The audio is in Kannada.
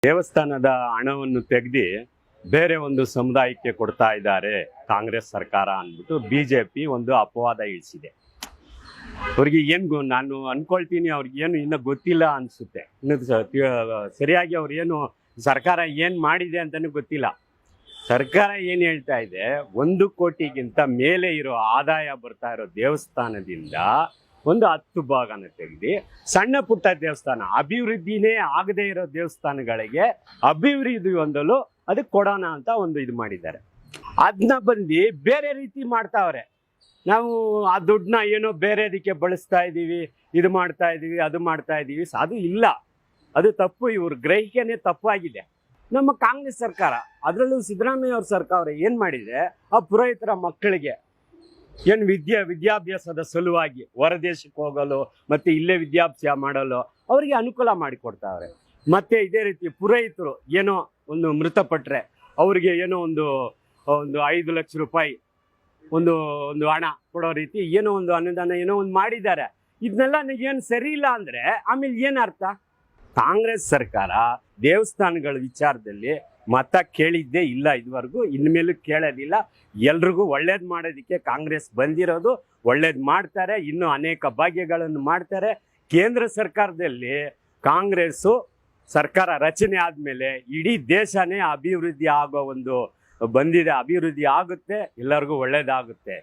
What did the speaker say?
ದೇವಸ್ಥಾನದ ಹಣವನ್ನು ತೆಗೆದು ಬೇರೆ ಒಂದು ಸಮುದಾಯಕ್ಕೆ ಕೊಡ್ತಾ ಇದ್ದಾರೆ ಕಾಂಗ್ರೆಸ್ ಸರ್ಕಾರ ಅಂದ್ಬಿಟ್ಟು ಬಿಜೆಪಿ ಒಂದು ಅಪವಾದ ಇಳಿಸಿದೆ. ಅವ್ರಿಗೆ ಏನು ನಾನು ಅನ್ಕೊಳ್ತೀನಿ, ಅವ್ರಿಗೇನು ಇನ್ನೂ ಗೊತ್ತಿಲ್ಲ ಅನಿಸುತ್ತೆ. ಇನ್ನು ಸರಿಯಾಗಿ ಅವ್ರೇನು ಸರ್ಕಾರ ಏನು ಮಾಡಿದೆ ಅಂತಲೂ ಗೊತ್ತಿಲ್ಲ. ಸರ್ಕಾರ ಏನು ಹೇಳ್ತಾ ಇದೆ, 1 ಕೋಟಿಗಿಂತ ಮೇಲೆ ಇರೋ ಆದಾಯ ಬರ್ತಾ ಇರೋ ದೇವಸ್ಥಾನದಿಂದ ಒಂದು 10 ಭಾಗನ ತೆಗೆದು ಸಣ್ಣ ಪುಟ್ಟ ದೇವಸ್ಥಾನ, ಅಭಿವೃದ್ಧಿನೇ ಆಗದೇ ಇರೋ ದೇವಸ್ಥಾನಗಳಿಗೆ ಅಭಿವೃದ್ಧಿ ಹೊಂದಲು ಅದಕ್ಕೆ ಕೊಡೋಣ ಅಂತ ಒಂದು ಇದು ಮಾಡಿದ್ದಾರೆ. ಅದನ್ನ ಬಂದು ಬೇರೆ ರೀತಿ ಮಾಡ್ತಾವ್ರೆ. ನಾವು ಆ ದುಡ್ಡನ್ನ ಏನೋ ಬೇರೆದಕ್ಕೆ ಬಳಸ್ತಾ ಇದ್ದೀವಿ, ಇದು ಮಾಡ್ತಾ ಇದ್ದೀವಿ, ಅದು ಮಾಡ್ತಾ ಇದ್ದೀವಿ. ಅದು ಇಲ್ಲ, ಅದು ತಪ್ಪು. ಇವ್ರ ಗ್ರಹಿಕೆನೇ ತಪ್ಪಾಗಿದೆ. ನಮ್ಮ ಕಾಂಗ್ರೆಸ್ ಸರ್ಕಾರ, ಅದರಲ್ಲೂ ಸಿದ್ದರಾಮಯ್ಯ ಅವ್ರ ಸರ್ಕಾರ ಏನು ಮಾಡಿದೆ, ಆ ಪುರೋಹಿತರ ಮಕ್ಕಳಿಗೆ ಏನು ವಿದ್ಯಾಭ್ಯಾಸದ ಸಲುವಾಗಿ ಹೊರದೇಶಕ್ಕೆ ಹೋಗಲು ಮತ್ತು ಇಲ್ಲೇ ವಿದ್ಯಾಭ್ಯಾಸ ಮಾಡಲು ಅವರಿಗೆ ಅನುಕೂಲ ಮಾಡಿಕೊಡ್ತಾವ್ರೆ. ಮತ್ತು ಇದೇ ರೀತಿ ಪುರೋಹಿತರು ಏನೋ ಒಂದು ಮೃತಪಟ್ಟರೆ ಅವರಿಗೆ ಏನೋ ಒಂದು 5 ಲಕ್ಷ ರೂಪಾಯಿ ಒಂದು ಹಣ ಕೊಡೋ ರೀತಿ ಏನೋ ಒಂದು ಅನುದಾನ ಏನೋ ಒಂದು ಮಾಡಿದ್ದಾರೆ. ಇದನ್ನೆಲ್ಲ ಏನು ಸರಿ ಇಲ್ಲ ಅಂದರೆ ಆಮೇಲೆ ಏನು ಅರ್ಥ? ಕಾಂಗ್ರೆಸ್ ಸರ್ಕಾರ ದೇವಸ್ಥಾನಗಳ ವಿಚಾರದಲ್ಲಿ ಮತ ಕೇಳಿದ್ದೇ ಇಲ್ಲ ಇದುವರೆಗೂ, ಇನ್ಮೇಲೂ ಕೇಳೋದಿಲ್ಲ. ಎಲ್ರಿಗೂ ಒಳ್ಳೇದು ಮಾಡೋದಕ್ಕೆ ಕಾಂಗ್ರೆಸ್ ಬಂದಿರೋದು. ಒಳ್ಳೇದು ಮಾಡ್ತಾರೆ, ಇನ್ನೂ ಅನೇಕ ಭಾಗ್ಯಗಳನ್ನು ಮಾಡ್ತಾರೆ. ಕೇಂದ್ರ ಸರ್ಕಾರದಲ್ಲಿ ಕಾಂಗ್ರೆಸ್ಸು ಸರ್ಕಾರ ರಚನೆ ಆದಮೇಲೆ ಇಡೀ ದೇಶನೇ ಅಭಿವೃದ್ಧಿ ಆಗೋ ಒಂದು ಬಂದಿದೆ. ಅಭಿವೃದ್ಧಿ ಆಗುತ್ತೆ, ಎಲ್ಲರಿಗೂ ಒಳ್ಳೇದಾಗುತ್ತೆ.